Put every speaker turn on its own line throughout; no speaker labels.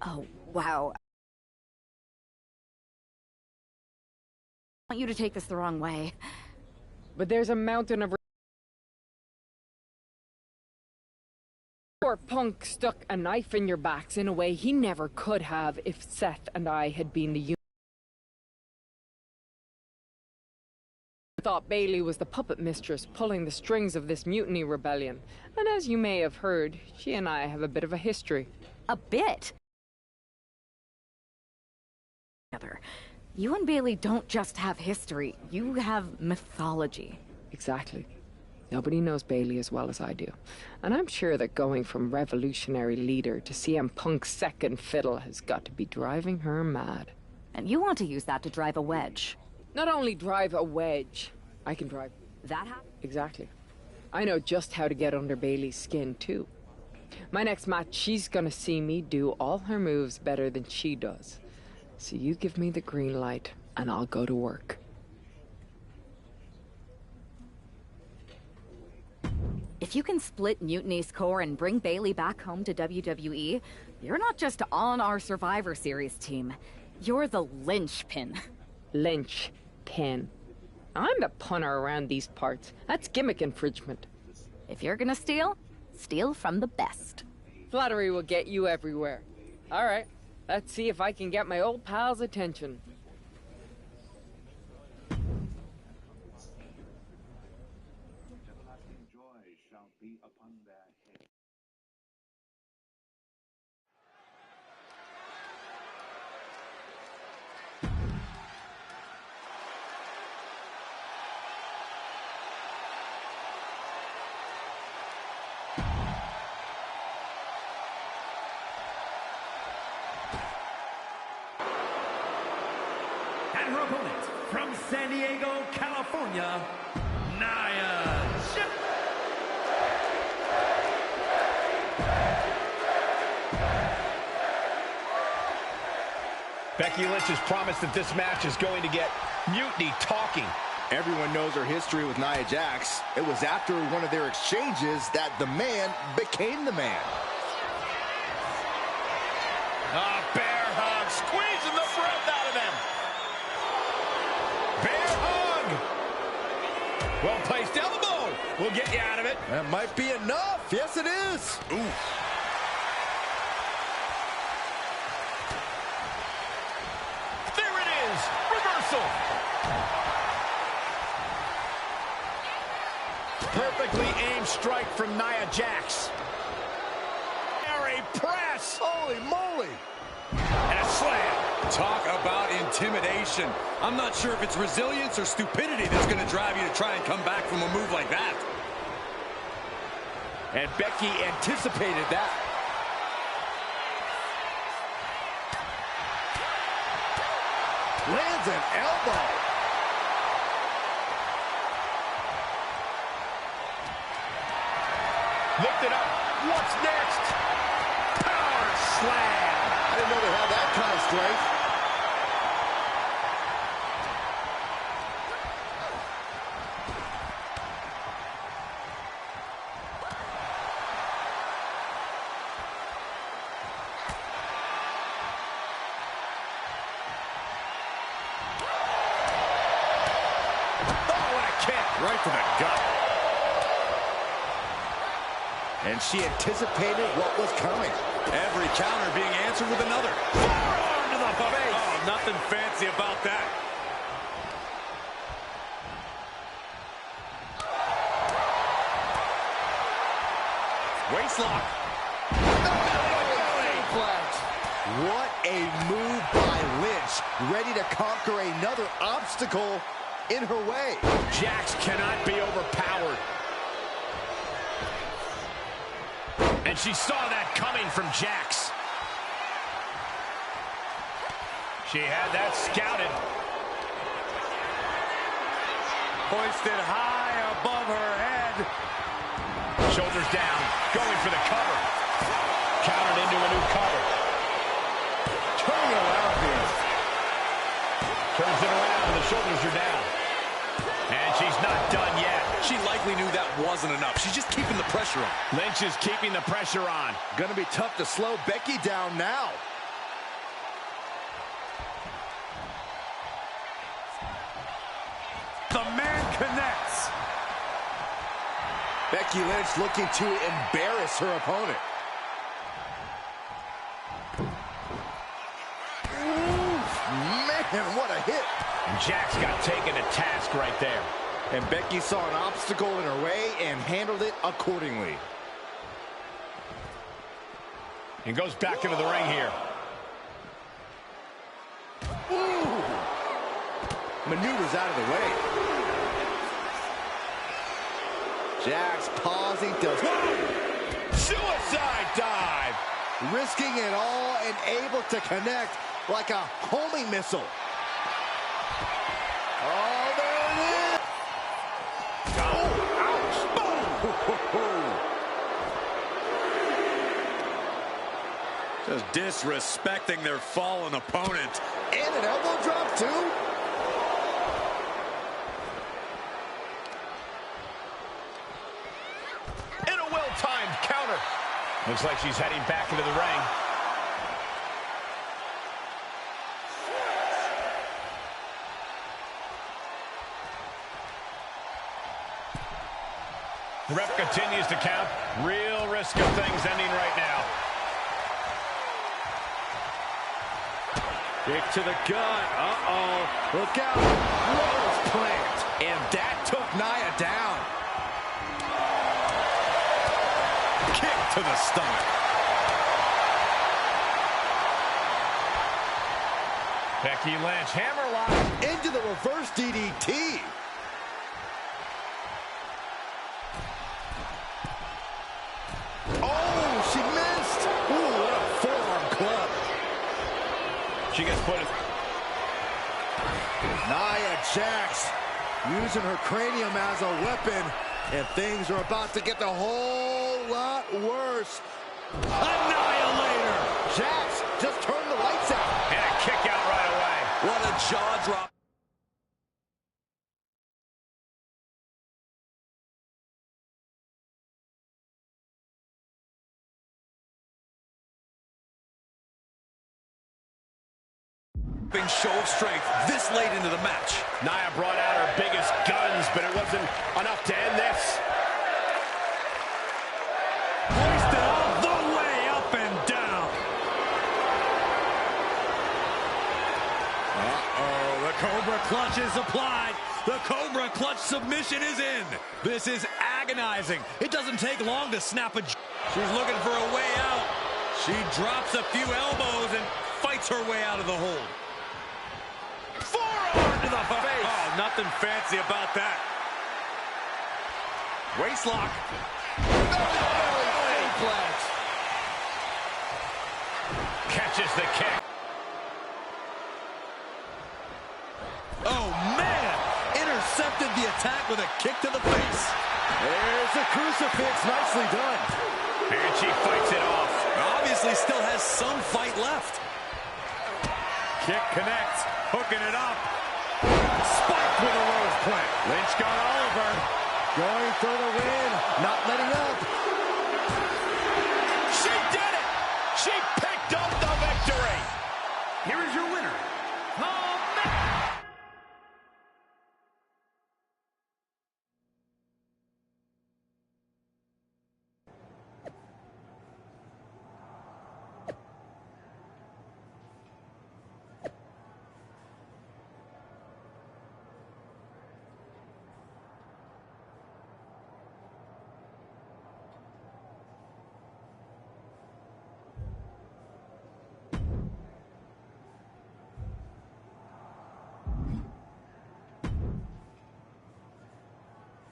Oh, wow. I want you to take this the wrong way.
But there's a mountain of... Poor punk stuck a knife in your backs in a way he never could have if Seth and I had been the unit. I thought Bailey was the puppet mistress pulling the strings of this mutiny rebellion. And as you may have heard, she and I have a bit of a history.
A bit? You and Bailey don't just have history, you have mythology.
Exactly. Nobody knows Bailey as well as I do. And I'm sure that going from revolutionary leader to CM Punk's second fiddle has got to be driving her mad.
And you want to use that to drive a wedge.
Not only drive a wedge, I can drive...
That
Exactly. I know just how to get under Bailey's skin, too. My next match, she's gonna see me do all her moves better than she does. So you give me the green light, and I'll go to work.
If you can split Mutiny's core and bring Bailey back home to WWE, you're not just on our Survivor Series team. You're the linchpin.
Linchpin. I'm the punter around these parts. That's gimmick infringement.
If you're gonna steal, steal from the best.
Flattery will get you everywhere. All right, let's see if I can get my old pal's attention.
And her opponent, from San Diego, California, Nia Jax.
Becky Lynch has promised that this match is going to get Mutiny talking.
Everyone knows her history with Nia Jax. It was after one of their exchanges that the man became the man.
Bear hug, squeezing the breath out of them. Bear hug. Well-placed elbow will get you out of it.
That might be enough. Yes, it is.
Ooh. There it is. Reversal. Perfectly aimed strike from Nia Jax. Press.
Holy moly.
And a slam.
Talk about intimidation. I'm not sure if it's resilience or stupidity that's going to drive you to try and come back from a move like that.
And Becky anticipated that.
Lands an elbow.
Lift it up. What's next? Power slam.
I didn't know they had that kind of strength.
Oh, what a kick.
Right to the gut.
And she anticipated what was coming.
Every counter being answered with another.
Forearm to the face.
Oh, nothing fancy about that. Waistlock.
What a move by Lynch. Ready to conquer another obstacle in her way.
Jax cannot be overpowered. And she saw that coming from Jax. She had that scouted.
Hoisted high above her head.
Shoulders down, going for the cover. Countered into a new cover. Turning it around here. Turns it around, and the shoulders are down. And she's not done yet.
She likely knew that wasn't enough. She's just keeping the pressure on.
Lynch is keeping the pressure on.
Gonna be tough to slow Becky down now.
The man connects.
Becky Lynch looking to embarrass her opponent. Man, what a hit.
Jax got taken to task right there.
And Becky saw an obstacle in her way and handled it accordingly.
And goes back into the ring here.
Ooh. Maneuvers out of the way. Jax pausing to...
Suicide dive!
Risking it all and able to connect like a homing missile. Oh, there it is! Oh, ouch! Boom!
Just disrespecting their fallen opponent.
And an elbow drop, too?
And a well-timed counter. Looks like she's heading back into the ring. The ref continues to count. Real risk of things ending right now.
Kick to the gut. Uh-oh. Look out. Rose plant. And that took Nia down. Kick to the stomach.
Becky Lynch, hammerlock.
Into the reverse DDT. Oh, she missed. Ooh, what a forearm club.
She gets put in.
Nia Jax using her cranium as a weapon, and things are about to get a whole lot worse.
Annihilator.
Jax just turned the lights out.
And a kick out right away.
What a jaw drop. Show of strength this late into the match.
Nia brought out her biggest guns, but it wasn't enough to end this.
Hoisted all the way up and down. Uh-oh, the Cobra Clutch is applied. The Cobra Clutch submission is in. This is agonizing. It doesn't take long to snap a... She's looking for a way out. She drops a few elbows and fights her way out of the hold. Forearm to the face. Oh, nothing fancy about that. Waistlock.
Catches the kick.
Oh, man. Intercepted the attack with a kick to the face.
There's the crucifix. Nicely done.
And she fights it off.
Obviously still has some fight left. Kick connects. Hooking it up. Spike with a rose plant. Lynch got all of her.
Going for the win. Not letting up.
She did it! She picked up the victory!
Here is your winner, the man.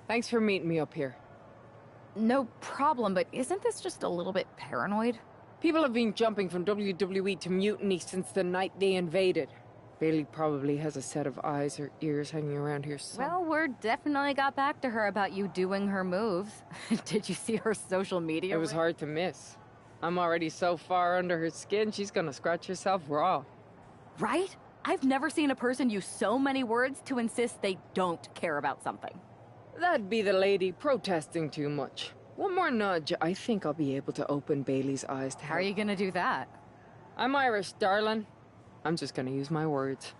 Thanks for meeting me up here.
No problem, but isn't this just a little bit paranoid?
People have been jumping from WWE to Mutiny since the night they invaded. Bailey probably has a set of eyes or ears hanging around here somewhere.
Well, word definitely got back to her about you doing her moves. Did you see her social media?
It was hard to miss. I'm already so far under her skin, she's gonna scratch herself raw.
Right? I've never seen a person use so many words to insist they don't care about something.
That'd be the lady protesting too much. One more nudge, I think I'll be able to open Bailey's eyes to
How are you gonna do that?
I'm Irish, darling. I'm just gonna use my words.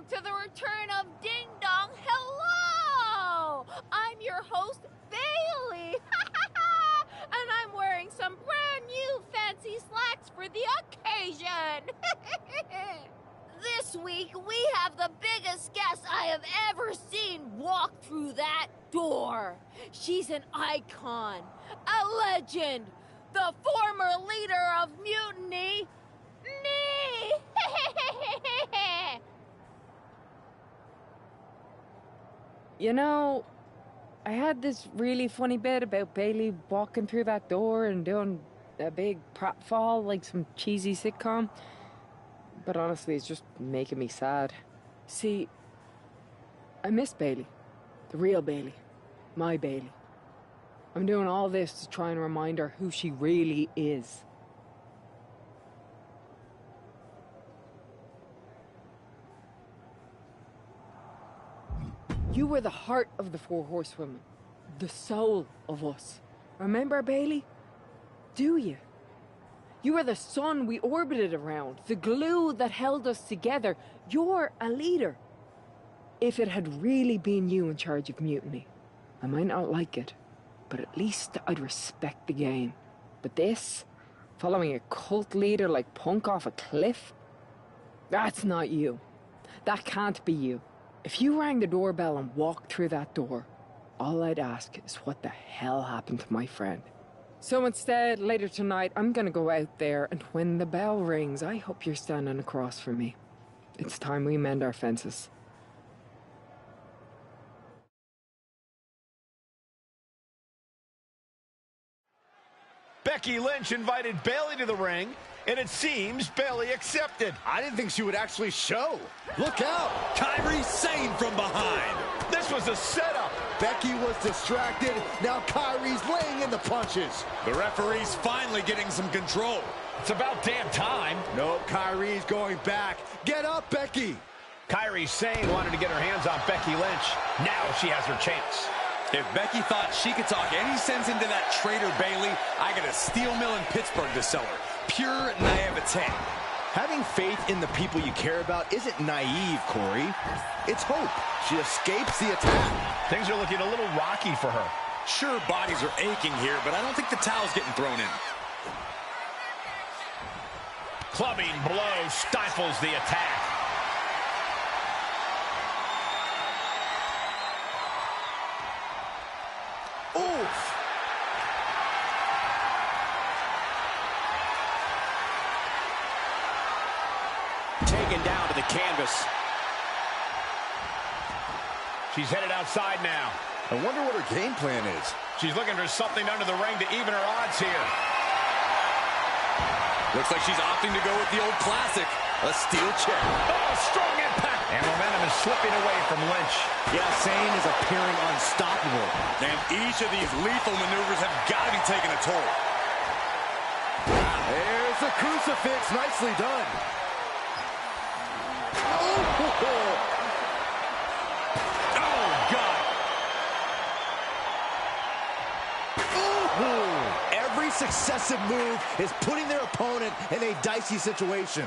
Welcome to the return of Ding Dong. Hello! I'm your host, Bailey. And I'm wearing some brand new fancy slacks for the occasion. This week, we have the biggest guest I have ever seen walk through that door. She's an icon, a legend, the former leader of Mutiny, me!
You know, I had this really funny bit about Bailey walking through that door and doing a big pratfall like some cheesy sitcom. But honestly, it's just making me sad. See, I miss Bailey. The real Bailey. My Bailey. I'm doing all this to try and remind her who she really is. You were the heart of the Four Horsewomen. The soul of us. Remember, Bailey? Do you? You were the sun we orbited around. The glue that held us together. You're a leader. If it had really been you in charge of Mutiny, I might not like it, but at least I'd respect the game. But this, following a cult leader like Punk off a cliff, that's not you. That can't be you. If you rang the doorbell and walked through that door, all I'd ask is what the hell happened to my friend. So instead, later tonight, I'm gonna go out there, and when the bell rings, I hope you're standing across from me. It's time we mend our fences.
Becky Lynch invited Bailey to the ring, and it seems Bailey accepted.
I didn't think she would actually show. Look out!
Kyrie Sane from behind.
This was a setup.
Becky was distracted. Now Kyrie's laying in the punches.
The referee's finally getting some control.
It's about damn time.
No, Kyrie's going back. Get up, Becky.
Kyrie Sane wanted to get her hands on Becky Lynch. Now she has her chance.
If Becky thought she could talk any sense into that traitor Bailey, I got a steel mill in Pittsburgh to sell her. Pure naivete.
Having faith in the people you care about isn't naive, Corey. It's hope. She escapes the attack.
Things are looking a little rocky for her.
Sure, bodies are aching here, but I don't think the towel's getting thrown in.
Clubbing blow stifles the attack.
Oof!
Taken down to the canvas. She's headed outside now.
I wonder what her game plan is.
She's looking for something under the ring to even her odds here.
Looks like she's opting to go with the old classic, a steel chair.
Oh, strong impact. And momentum is slipping away from Lynch.
Yeah, Sane is appearing unstoppable.
And each of these lethal maneuvers have got to be taking a toll.
There's the crucifix. Nicely done. Oh,
God.
every successive move is putting their opponent in a dicey situation.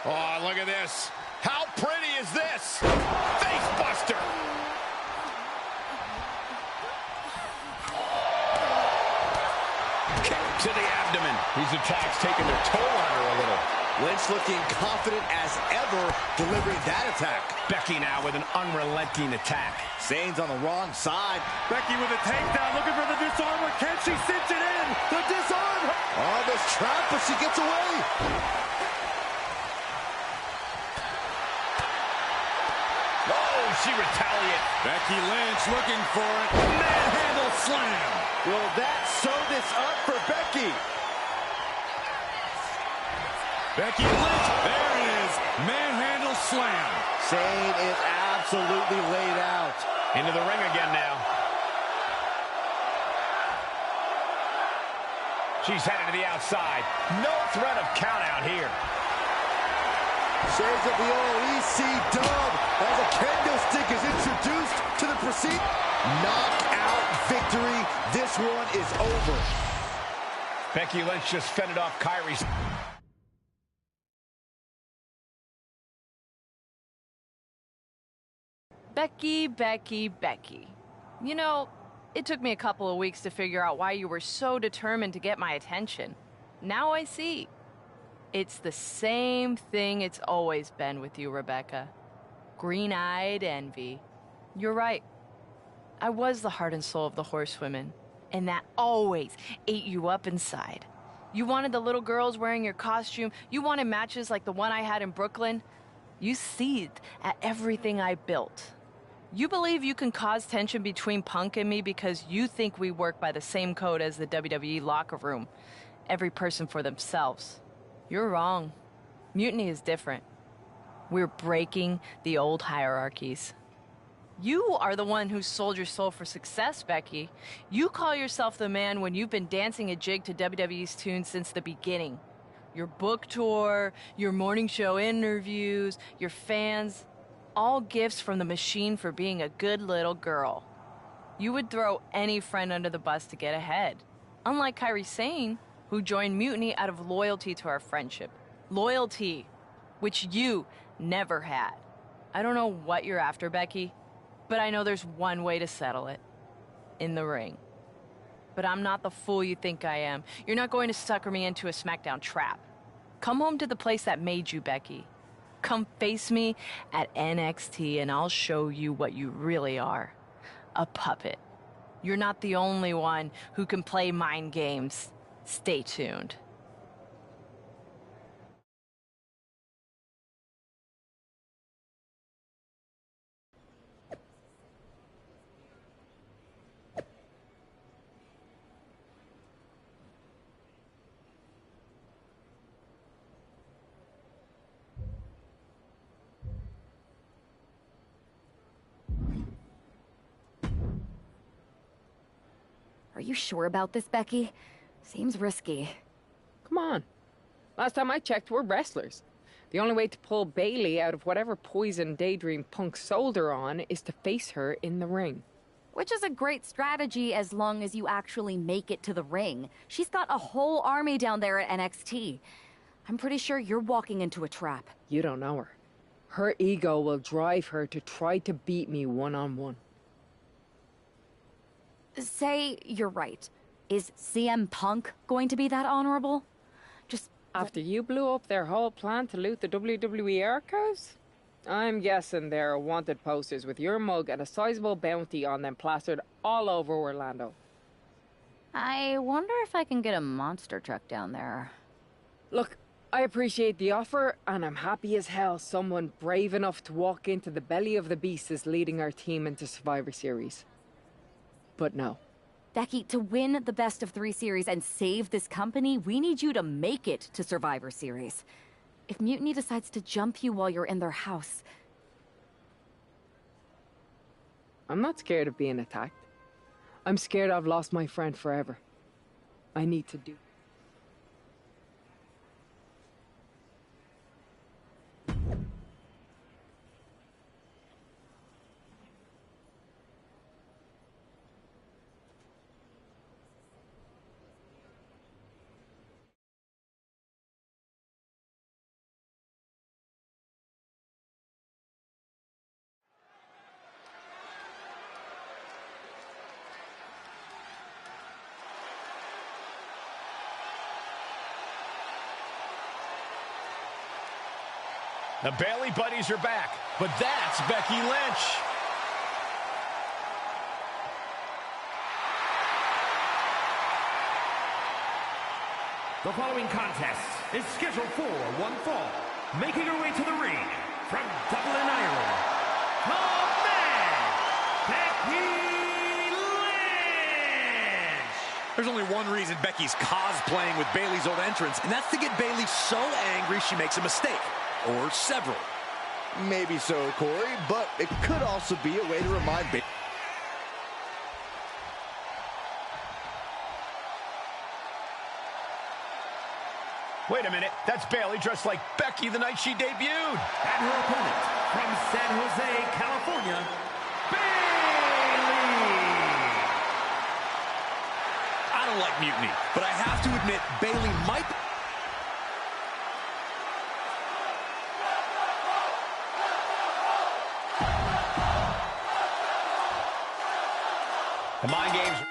Oh, look at this. How pretty is this? Face buster. Kick to the abdomen. These attacks taking their toll on her a little.
Lynch looking confident as ever, delivering that attack.
Becky now with an unrelenting attack.
Sane's on the wrong side.
Becky with a takedown, looking for the disarmer. Can she cinch it in?
The disarm! Oh, this trap, but she gets away.
Oh, she retaliates.
Becky Lynch looking for it. Manhandle slam.
Will that sew this up for Becky?
Becky Lynch, there it is. Manhandle slam.
Sane is absolutely laid out.
Into the ring again now. She's headed to the outside. No threat of count out here.
Shades of the old EC dub as a kendo stick is introduced to the proceed. Knockout victory. This one is over.
Becky Lynch just fended off Kyrie's
Becky, Becky, Becky. You know, it took me a couple of weeks to figure out why you were so determined to get my attention. Now I see. It's the same thing it's always been with you, Rebecca. Green-eyed envy. You're right. I was the heart and soul of the horsewomen, and that always ate you up inside. You wanted the little girls wearing your costume. You wanted matches like the one I had in Brooklyn. You seethed at everything I built. You believe you can cause tension between Punk and me because you think we work by the same code as the WWE locker room. Every person for themselves. You're wrong. Mutiny is different. We're breaking the old hierarchies. You are the one who sold your soul for success, Becky. You call yourself the man when you've been dancing a jig to WWE's tunes since the beginning. Your book tour, your morning show interviews, your fans, all gifts from the machine for being a good little girl. You would throw any friend under the bus to get ahead. Unlike Kairi Sane, who joined Mutiny out of loyalty to our friendship. Loyalty, which you never had. I don't know what you're after, Becky, but I know there's one way to settle it. In the ring. But I'm not the fool you think I am. You're not going to sucker me into a SmackDown trap. Come home to the place that made you, Becky. Come face me at NXT and I'll show you what you really are. A puppet. You're not the only one who can play mind games. Stay tuned.
Are you sure about this, Becky? Seems risky.
Come on. Last time I checked, we're wrestlers. The only way to pull Bailey out of whatever poison daydream Punk sold her on is to face her in the ring.
Which is a great strategy as long as you actually make it to the ring. She's got a whole army down there at NXT. I'm pretty sure you're walking into a trap.
You don't know her. Her ego will drive her to try to beat me one-on-one.
Say you're right. Is CM Punk going to be that honorable? Just...
After you blew up their whole plan to loot the WWE archives? I'm guessing there are wanted posters with your mug and a sizable bounty on them plastered all over Orlando.
I wonder if I can get a monster truck down there.
Look, I appreciate the offer, and I'm happy as hell someone brave enough to walk into the belly of the beast is leading our team into Survivor Series. But no.
Becky, to win the best of 3 series and save this company, we need you to make it to Survivor Series. If Mutiny decides to jump you while you're in their house...
I'm not scared of being attacked. I'm scared I've lost my friend forever. I need to do...
The Bailey buddies are back, but that's Becky Lynch.
The following contest is scheduled for one fall. Making her way to the ring from Dublin, Ireland, the man, Becky Lynch!
There's only one reason Becky's cosplaying with Bayley's old entrance, and that's to get Bayley so angry she makes a mistake. Or several.
Maybe so, Corey, but it could also be a way to remind Bailey.
Wait a minute, that's Bailey dressed like Becky the night she debuted.
And her opponent from San Jose, California, Bailey!
I don't like Mutiny, but I have to admit Bailey might...
The mind games.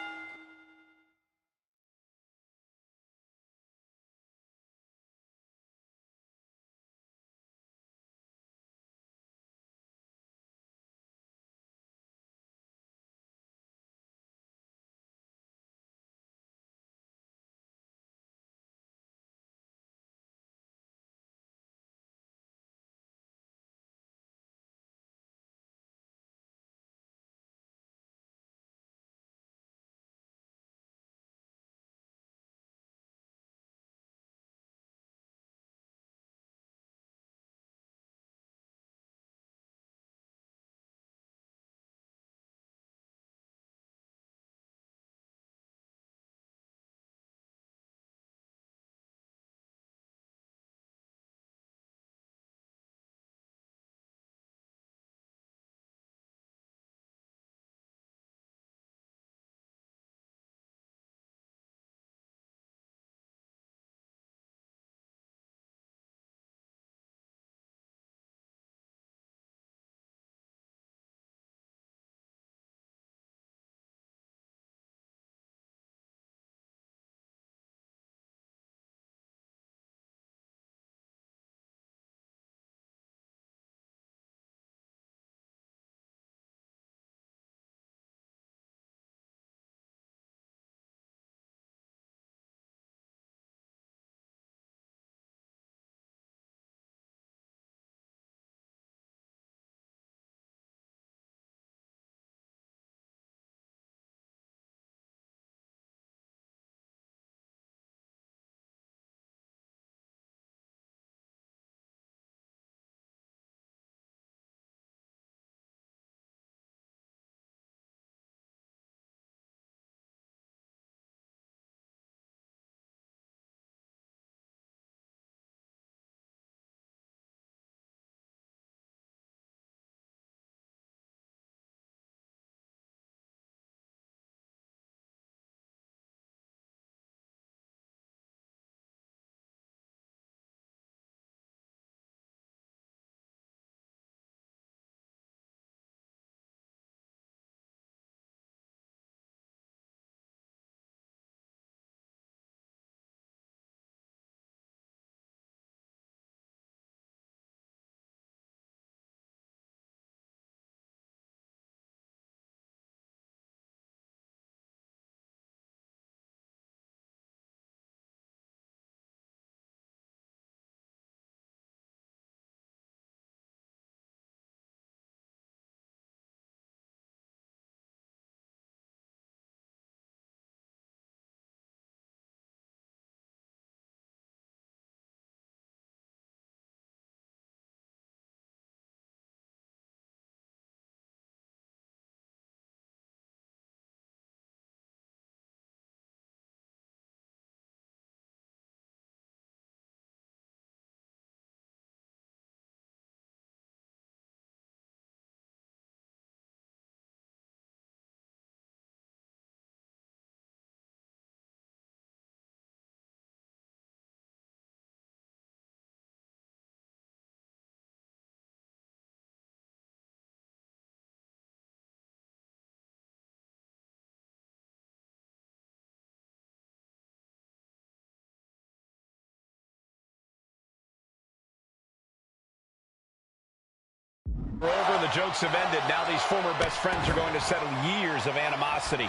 Over, the jokes have ended. Now these former best friends are going to settle years of animosity.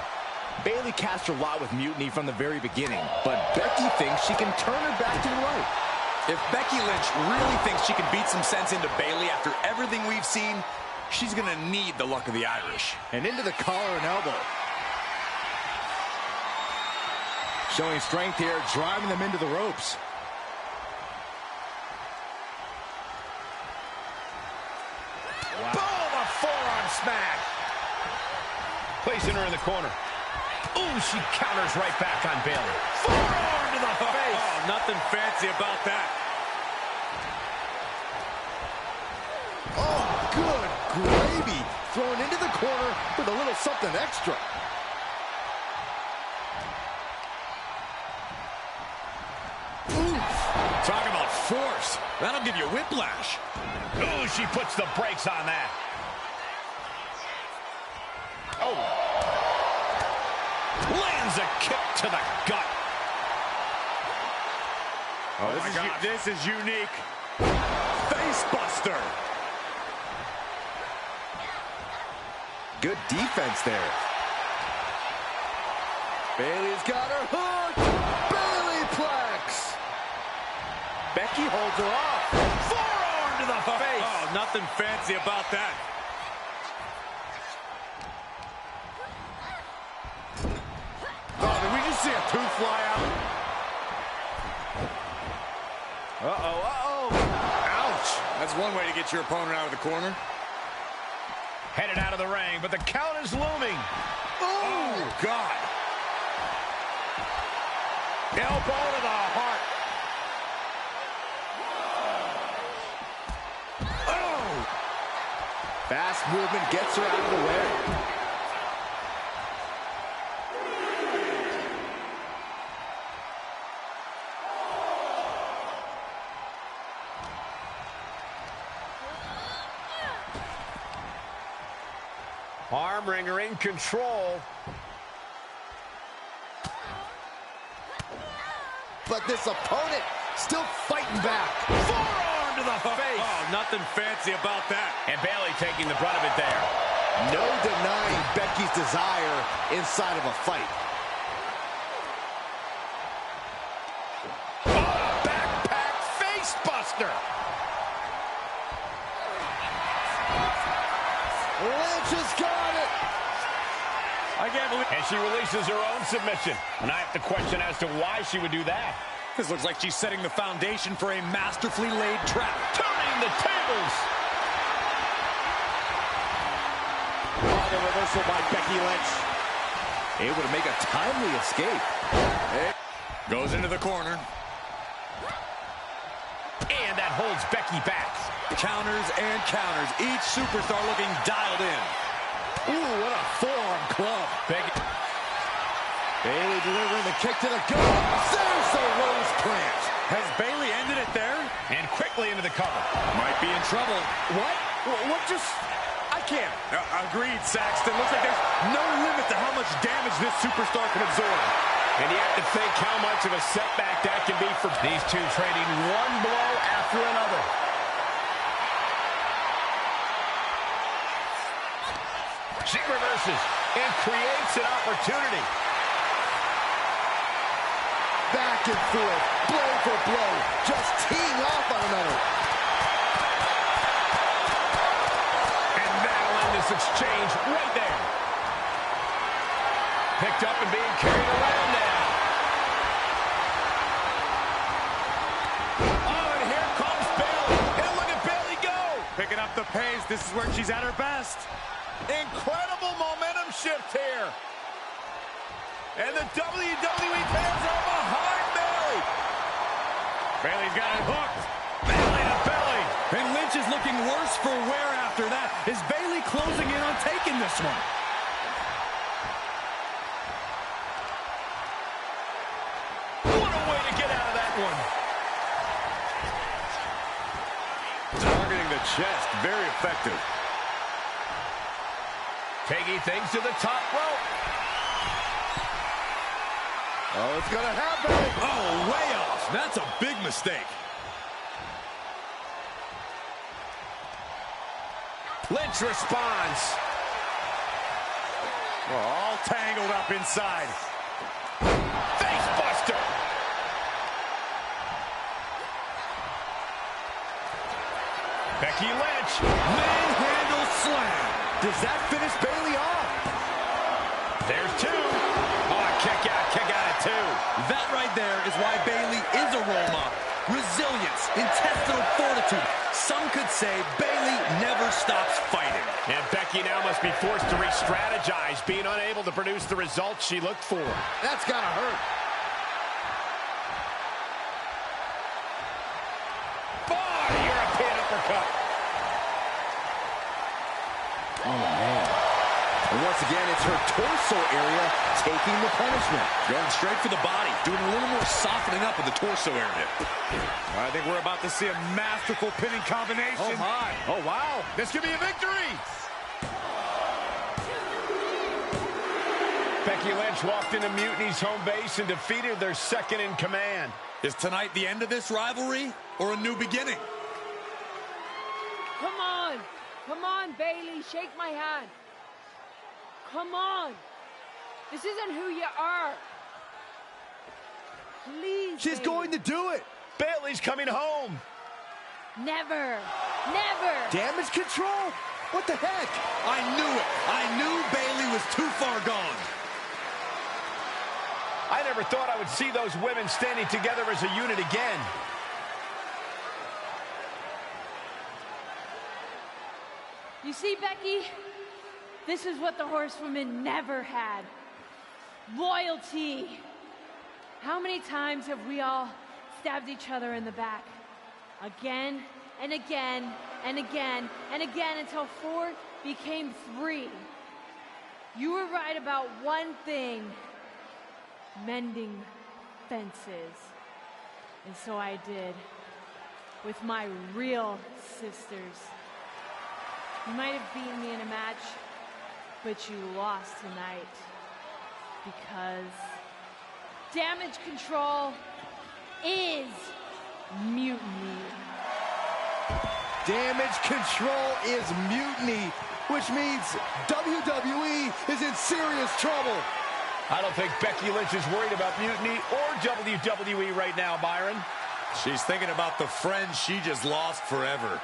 Bayley cast her lot with mutiny from the very beginning, but Becky thinks she can turn her back to the right.
If Becky Lynch really thinks she can beat some sense into Bayley after everything we've seen, she's going to need the luck of the Irish.
And into the collar and elbow. Showing strength here, driving them into the ropes.
Wow. Boom! A forearm smack. Placing her in the corner. Ooh, she counters right back on Bayley. Forearm to the face.
Oh, nothing fancy about that.
Oh, good gravy. Thrown into the corner with a little something extra.
Talk about force. That'll give you whiplash.
Ooh, she puts the brakes on that. Oh.
Lands a kick to the gut.
Oh, this is unique. Face buster.
Good defense there.
Bayley's got her hooked. Bayley plex.
Becky holds her off.
Forearm to the face. Oh, nothing fancy about that.
Oh, did we just see a tooth fly out? Uh-oh, uh-oh. Ouch. That's one way to get your opponent out of the corner.
Headed out of the ring, but the count is looming.
Oh, God. Elbow to the heart. Oh!
Fast movement gets her out of the way.
Arm wringer in control.
But this opponent still fighting back.
Forearm to the face. Oh, nothing fancy about that.
And Bayley taking the brunt of it there.
No denying Becky's desire inside of a fight.
Oh, backpack face buster.
Lynch has got it.
I can't believe. And she releases her own submission. And I have to question as to why she would do that.
This looks like she's setting the foundation for a masterfully laid trap.
Turning the tables.
Oh, the reversal by Becky Lynch.
Able to make a timely escape.
Goes into the corner.
And that holds Becky back.
Counters and counters. Each superstar looking dialed in.
Ooh, what a forearm club.
Becky.
Bayley delivering the kick to the gut. There's the rose plant.
Has Bayley ended it there?
And quickly into the cover.
Might be in trouble.
What? What just... I can't.
Agreed, Saxton. Looks like there's no limit to how much damage this superstar can absorb.
And you have to think how much of a setback that can be for these two, trading one blow after another. She reverses and creates an opportunity.
Back and forth, blow for blow, just teeing off on another.
And that'll end this exchange right there. Picked up and being carried around now. Oh, and here comes Bayley. And look at Bayley go.
Picking up the pace. This is where she's at her best.
Incredible momentum shift here. And the WWE fans are behind Bayley.
Bayley's got it hooked.
Bayley to belly.
And Lynch is looking worse for wear after that. Is Bayley closing in on taking this one?
What a way to get out of that one.
Targeting the chest, very effective.
Taking things to the top rope.
Oh, it's gonna happen.
Oh, way off. That's a big mistake.
Lynch responds.
Well, all tangled up inside.
Face buster. Becky Lynch.
Manhandle slam.
Does that finish Bayley off?
There's two. Oh, kick out at two.
That right there is why Bayley is a role model. Resilience, intestinal fortitude. Some could say Bayley never stops fighting.
And Becky now must be forced to re-strategize, being unable to produce the results she looked for.
That's gotta hurt.
Bar European uppercut.
Oh, man. And once again, it's her torso area taking the punishment.
Going straight for the body, doing a little more softening up of the torso area. I think we're about to see a masterful pinning combination.
Oh, my. Oh, wow. This could be a victory.
Becky Lynch walked into Mutiny's home base and defeated their second in command.
Is tonight the end of this rivalry or a new beginning?
Come on. Come on, Bailey. Shake my hand. Come on. This isn't who you are. Please,
She's going to do it.
Bailey's coming home.
Never. Never.
Damage control? What the heck?
I knew it. I knew Bailey was too far gone.
I never thought I would see those women standing together as a unit again.
You see, Becky? This is what the horsewomen never had. Loyalty. How many times have we all stabbed each other in the back? Again and again and again and again until 4 became 3. You were right about one thing. Mending fences. And so I did. With my real sisters. You might have beaten me in a match, but you lost tonight. Because damage control is mutiny.
Damage control is mutiny, which means WWE is in serious trouble.
I don't think Becky Lynch is worried about mutiny or WWE right now, Byron.
She's thinking about the friend she just lost forever.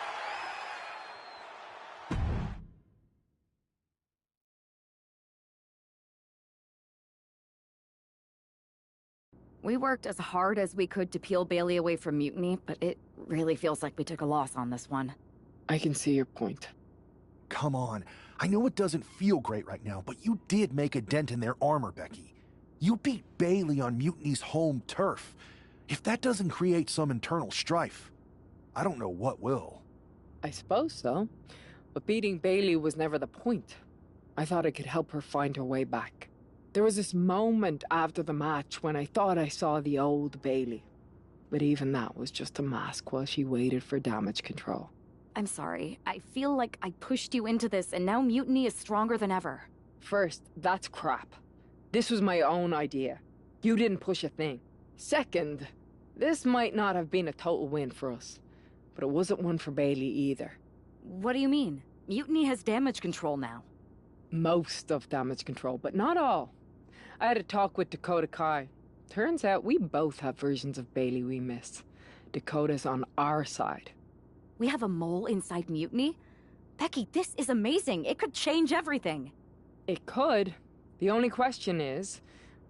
We worked as hard as we could to peel Bailey away from mutiny, but it really feels like we took a loss on this one.
I can see your point.
Come on. I know it doesn't feel great right now, but you did make a dent in their armor, Becky. You beat Bailey on Mutiny's home turf. If that doesn't create some internal strife, I don't know what will.
I suppose so. But beating Bailey was never the point. I thought I could help her find her way back. There was this moment after the match when I thought I saw the old Bailey. But even that was just a mask while she waited for damage control.
I'm sorry. I feel like I pushed you into this, and now mutiny is stronger than ever.
First, that's crap. This was my own idea. You didn't push a thing. Second, this might not have been a total win for us. But it wasn't one for Bailey either.
What do you mean? Mutiny has damage control now.
Most of damage control, but not all. I had a talk with Dakota Kai. Turns out we both have versions of Bailey we miss. Dakota's on our side.
We have a mole inside mutiny? Becky, this is amazing. It could change everything.
It could. The only question is,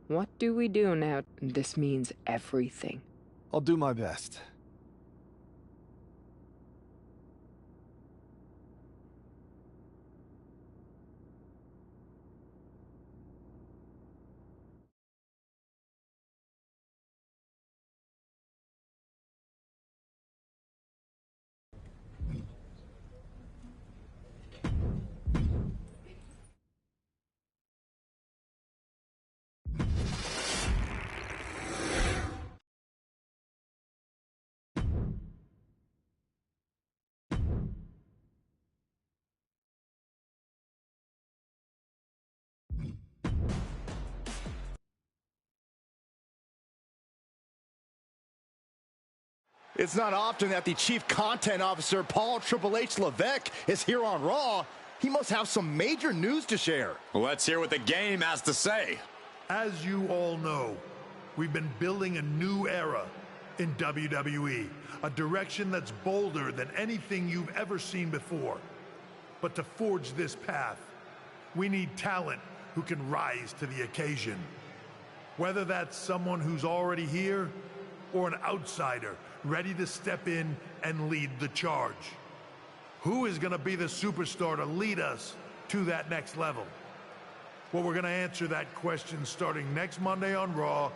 what do we do now? This means everything.
I'll do my best.
It's not often that the Chief Content Officer, Paul Triple H Levesque, is here on Raw. He must have some major news to share.
Let's hear what the game has to say.
As you all know, we've been building a new era in WWE, a direction that's bolder than anything you've ever seen before. But to forge this path, we need talent who can rise to the occasion. Whether that's someone who's already here or an outsider ready to step in and lead the charge. Who is going to be the superstar to lead us to that next level? Well, we're going to answer that question starting next Monday on Raw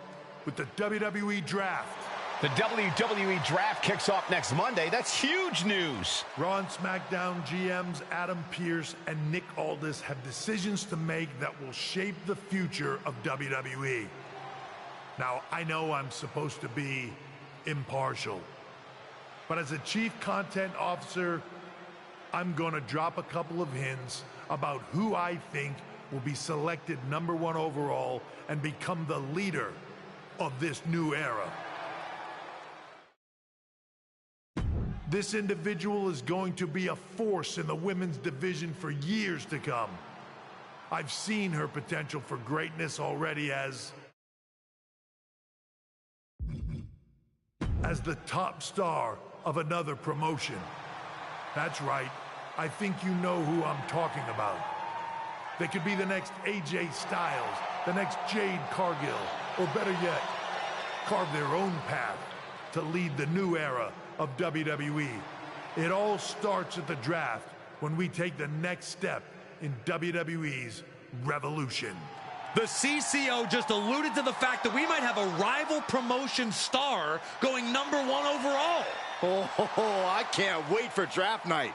with the WWE Draft.
The WWE Draft kicks off next Monday. That's huge news.
Raw and SmackDown GMs Adam Pearce and Nick Aldis have decisions to make that will shape the future of WWE. Now, I know I'm supposed to be impartial, but as a Chief Content Officer, I'm going to drop a couple of hints about who I think will be selected #1 overall and become the leader of this new era. This individual is going to be a force in the women's division for years to come. I've seen her potential for greatness already as the top star of another promotion. That's right, I think you know who I'm talking about. They could be the next AJ Styles, the next Jade Cargill, or better yet, carve their own path to lead the new era of WWE. It all starts at the draft when we take the next step in WWE's revolution.
The CCO just alluded to the fact that we might have a rival promotion star going #1 overall.
Oh, I can't wait for draft night.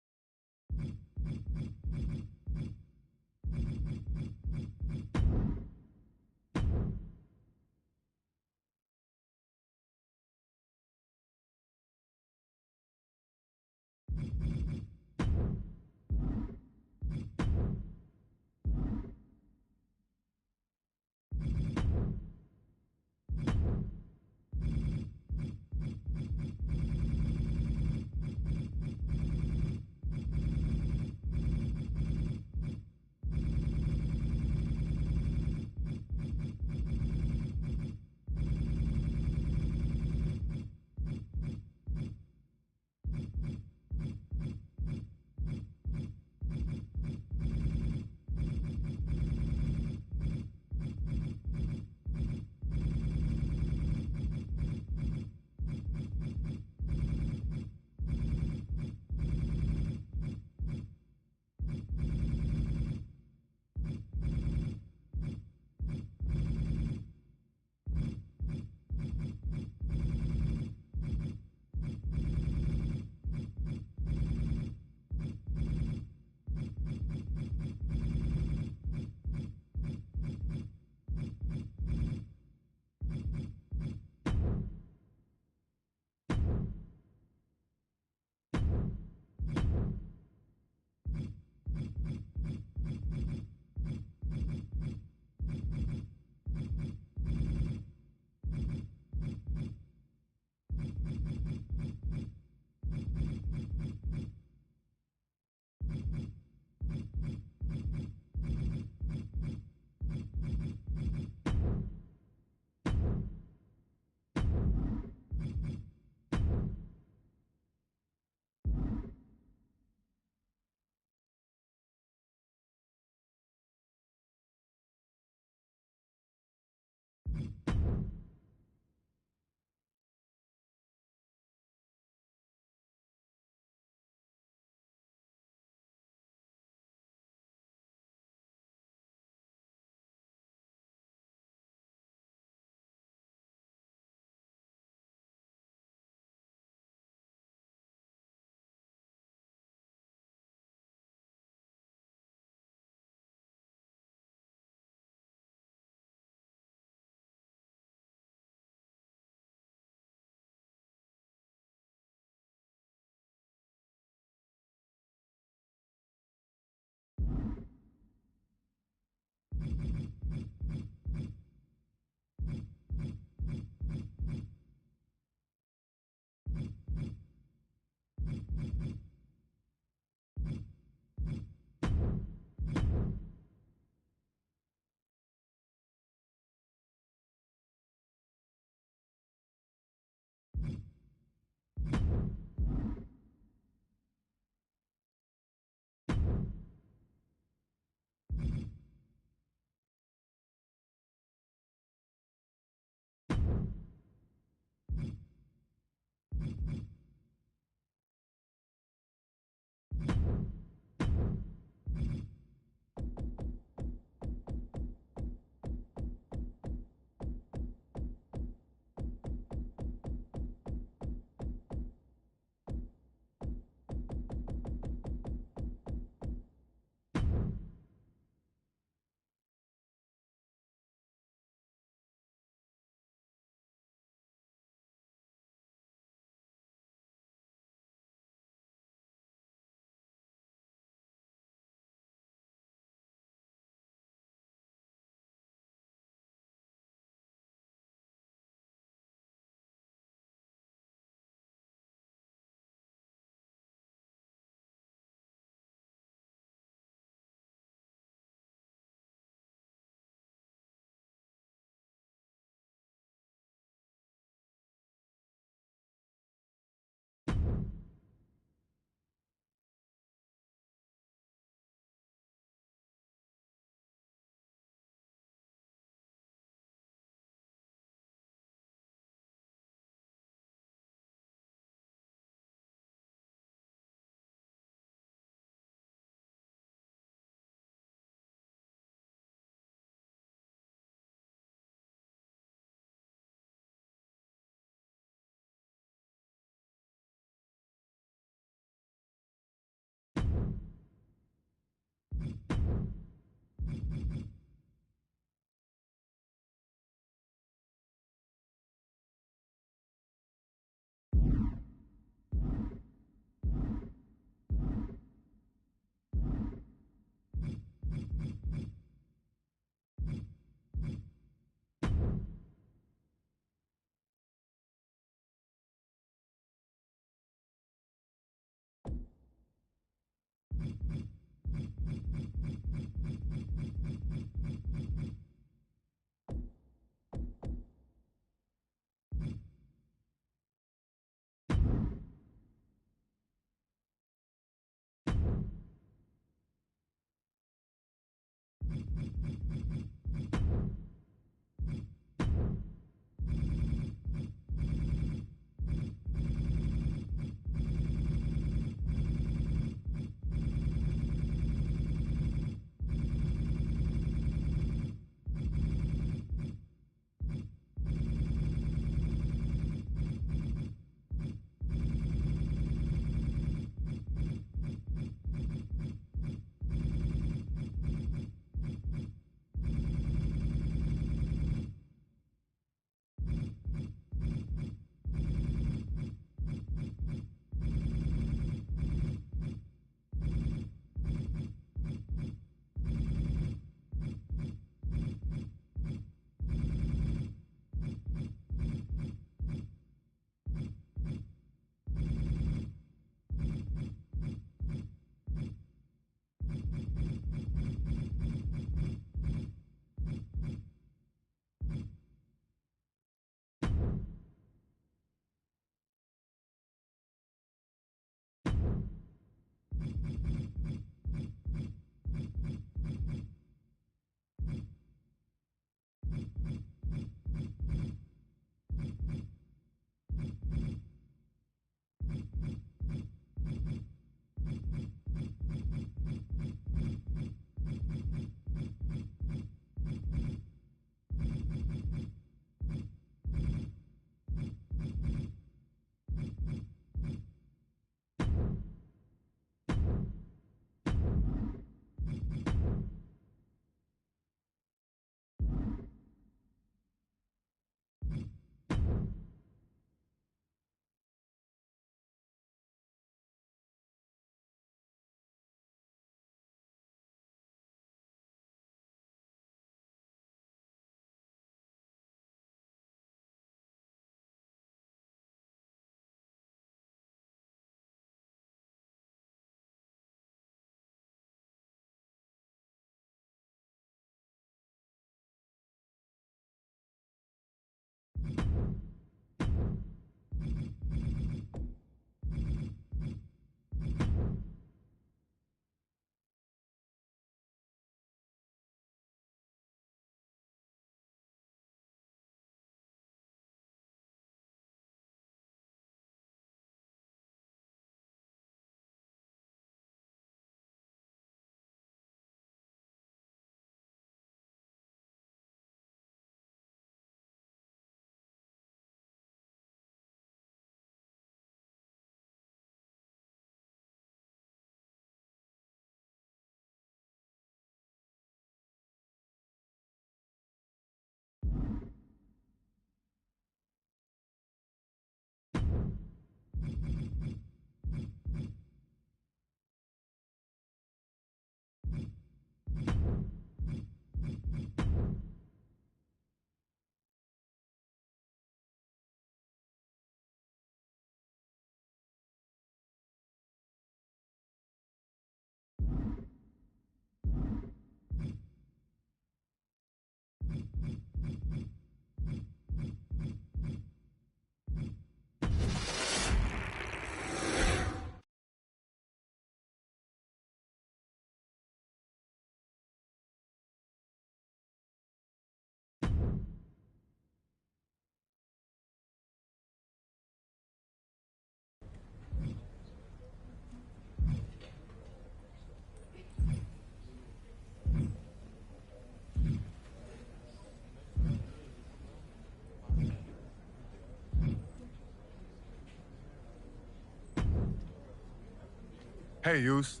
Hey, Yus.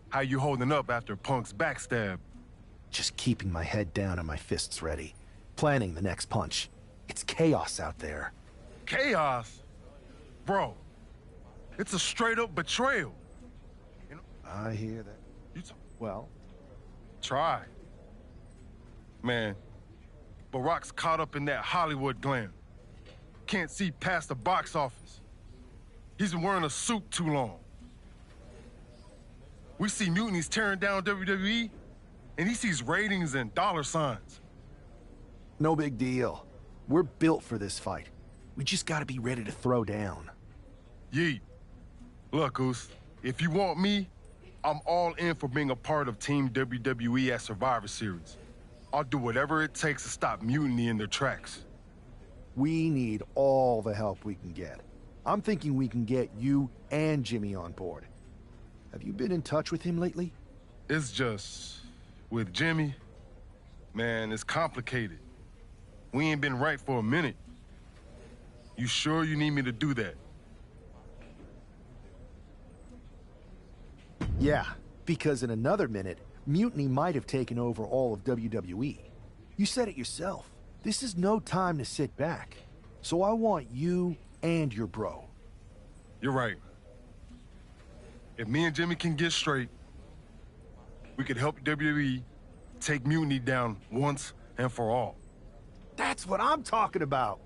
How you holding up after Punk's backstab?
Just keeping my head down and my fists ready. Planning the next punch. It's chaos out there.
Chaos? Bro, it's a straight-up betrayal. You know,
I hear that. Well?
Try. Man, Barack's caught up in that Hollywood glam. Can't see past the box office. He's been wearing a suit too long. We see mutinies tearing down WWE, and he sees ratings and dollar signs.
No big deal. We're built for this fight. We just gotta be ready to throw down.
Yeet. Look, Oos, if you want me, I'm all in for being a part of Team WWE at Survivor Series. I'll do whatever it takes to stop mutiny in their tracks.
We need all the help we can get. I'm thinking we can get you and Jimmy on board. Have you been in touch with him lately?
It's just... with Jimmy, man, it's complicated. We ain't been right for a minute. You sure you need me to do that?
Yeah, because in another minute, mutiny might have taken over all of WWE. You said it yourself. This is no time to sit back. So I want you and your bro.
You're right. If me and Jimmy can get straight, we could help WWE take mutiny down once and for all.
That's what I'm talking about.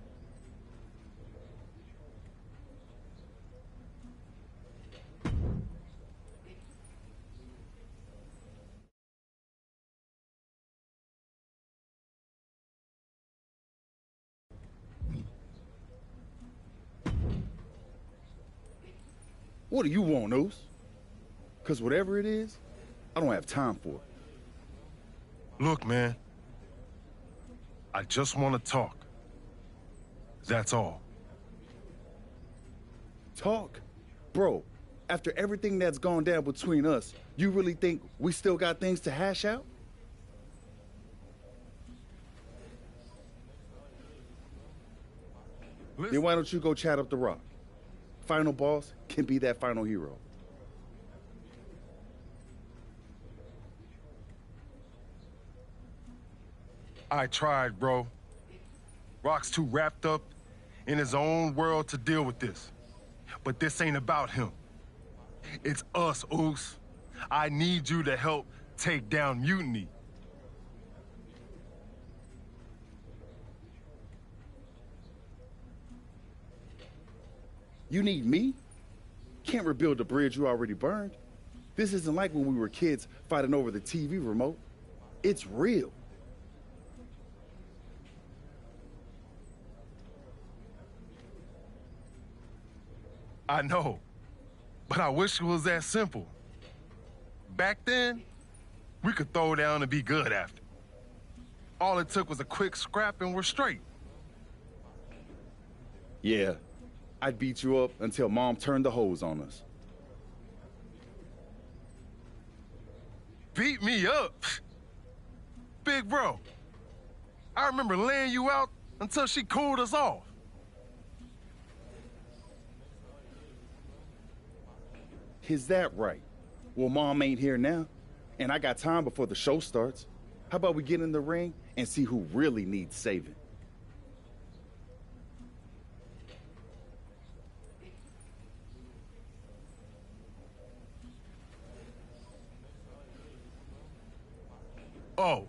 What do you want, Oos? Because whatever it is, I don't have time for it.
Look, man. I just want to talk. That's all.
Talk? Bro, after everything that's gone down between us, you really think we still got things to hash out?
Listen.
Then why don't you go chat up the Rock? Final boss can be that final hero.
I tried, bro. Rock's too wrapped up in his own world to deal with this. But this ain't about him. It's us, Oos. I need you to help take down mutiny.
You need me? Can't rebuild the bridge you already burned. This isn't like when we were kids fighting over the TV remote. It's real.
I know, but I wish it was that simple. Back then, we could throw down and be good after. All it took was a quick scrap and we're straight.
Yeah, I'd beat you up until Mom turned the hose on us.
Beat me up? Big bro, I remember laying you out until she cooled us off.
Is that right? Well, Mom ain't here now, and I got time before the show starts. How about we get in the ring and see who really needs saving?
Oh.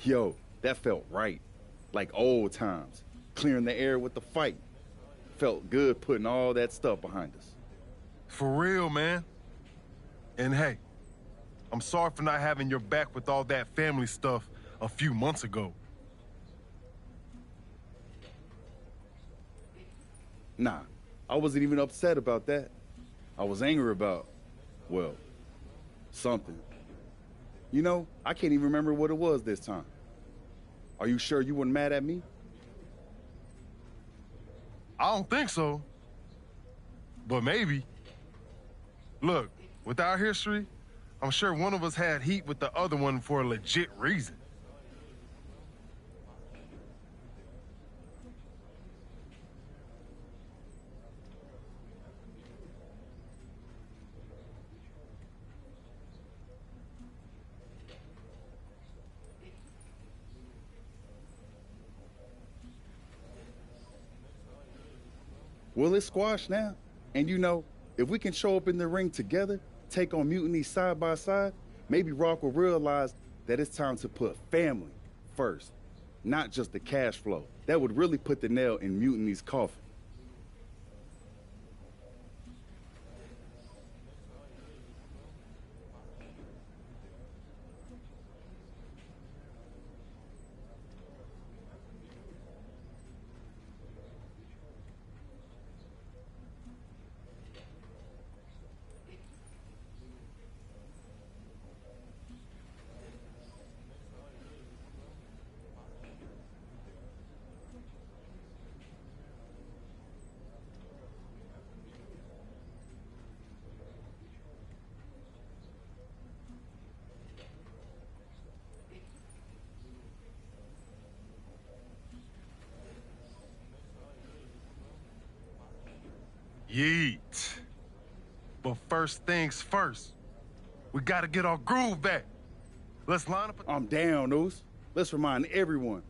Yo, that felt right. Like old times. Clearing the air with the fight. Felt good putting all that stuff behind us.
For real, man. And hey, I'm sorry for not having your back with all that family stuff a few months ago.
Nah, I wasn't even upset about that. I was angry about, well, something. You know, I can't even remember what it was this time. Are you sure you weren't mad at me?
I don't think so. But maybe. Look, with our history, I'm sure one of us had heat with the other one for a legit reason.
Well, it's squashed now. And you know, if we can show up in the ring together, take on Mutiny side by side, maybe Rock will realize that it's time to put family first, not just the cash flow. That would really put the nail in Mutiny's coffin.
Yeet. But first things first, we gotta get our groove back. Let's line up.
I'm down, Oos. Let's remind everyone.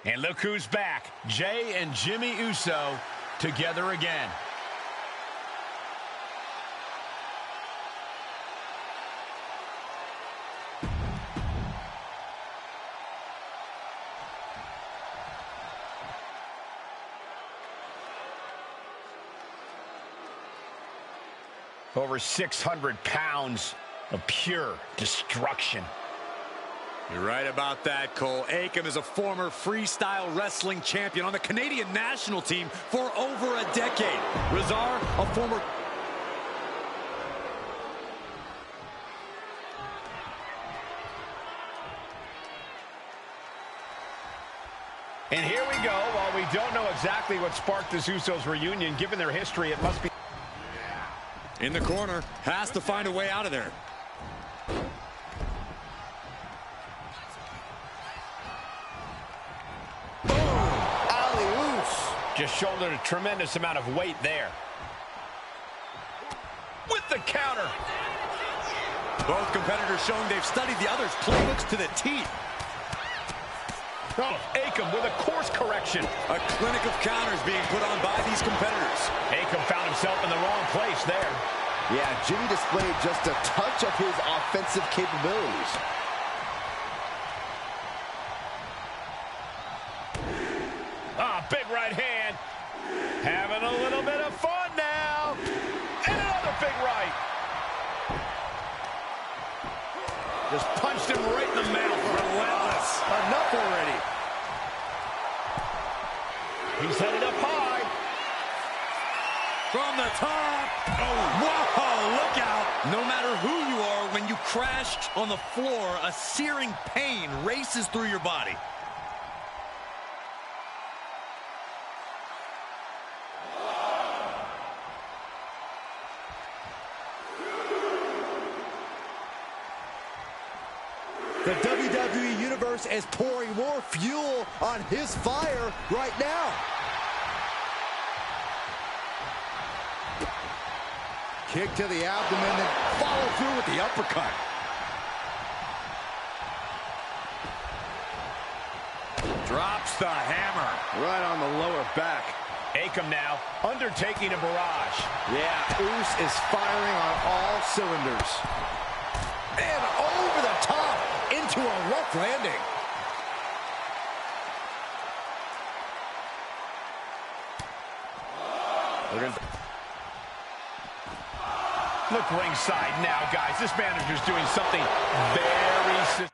And look who's back. Jay and Jimmy Uso together again. Over 600 pounds of pure destruction.
You're right about that, Cole. Akam is a former freestyle wrestling champion on the Canadian national team for over a decade. Razar, a former...
And here we go. While we don't know exactly what sparked this Usos reunion, given their history, it must be...
In the corner, has to find a way out of there.
Just shouldered a tremendous amount of weight there. With the counter.
Both competitors showing they've studied the other's playbooks to the teeth.
Oh, Akam with a course correction.
A clinic of counters being put on by these competitors.
Akam found himself in the wrong place there.
Yeah, Jimmy displayed just a touch of his offensive capabilities.
Big right hand. Having a little bit of fun now. And another big right. Just punched him right in the mouth.
Relentless.
Enough already. He's headed up high.
From the top. Oh, whoa, look out. No matter who you are, when you crashed on the floor, a searing pain races through your body.
The WWE Universe is pouring more fuel on his fire right now. Kick to the abdomen, then follow through with the uppercut.
Drops the hammer.
Right on the lower back.
Akam now, undertaking a barrage.
Yeah, Oos is firing on all cylinders. And over the top, into a rough landing.
Look ringside now, guys. This manager's doing something very...